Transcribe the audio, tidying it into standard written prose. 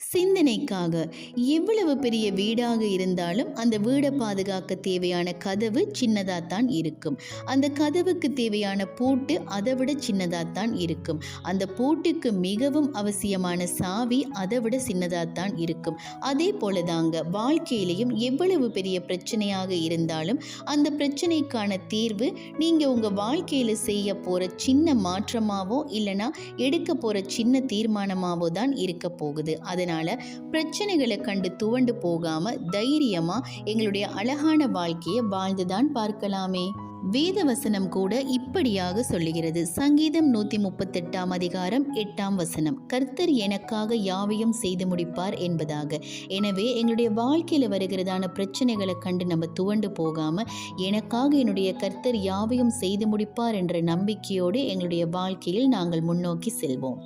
சிந்தனைக்காக. எவ்வளவு பெரிய வீடாக இருந்தாலும் அந்த வீடை பாதுகாக்க தேவையான கதவு சின்னதாத்தான் இருக்கும். அந்த கதவுக்கு தேவையான பூட்டு அதை விட சின்னதாத்தான் இருக்கும். அந்த பூட்டுக்கு மிகவும் அவசியமான சாவி அதை விட சின்னதாத்தான் இருக்கும். அதே போலதாங்க வாழ்க்கையிலையும் எவ்வளவு பெரிய பிரச்சனையாக இருந்தாலும் அந்த பிரச்சனைக்கான தீர்வு நீங்க உங்க வாழ்க்கையில செய்ய போற சின்ன மாற்றமாவோ இல்லைன்னா எடுக்க போற சின்ன தீர்மானமாவோ தான் இருக்க போகுது. அதனால பிரச்சனைகளை கண்டு துவண்டு போகாம தைரியமா எங்களுடைய அழகான வாழ்க்கையை வாழ்ந்துதான் பார்க்கலாமே. வேதவசனம் கூட இப்படியாக சொல்லுகிறது. சங்கீதம் 138 அதிகாரம் 8 கர்த்தர் எனக்காக யாவையும் செய்து முடிப்பார் என்பதாக. எனவே எங்களுடைய வாழ்க்கையில வருகிறதான பிரச்சனைகளை கண்டு நம்ம துவண்டு போகாம எனக்காக என்னுடைய கர்த்தர் யாவையும் செய்து முடிப்பார் என்ற நம்பிக்கையோடு எங்களுடைய வாழ்க்கையில் நாங்கள் முன்னோக்கி செல்வோம்.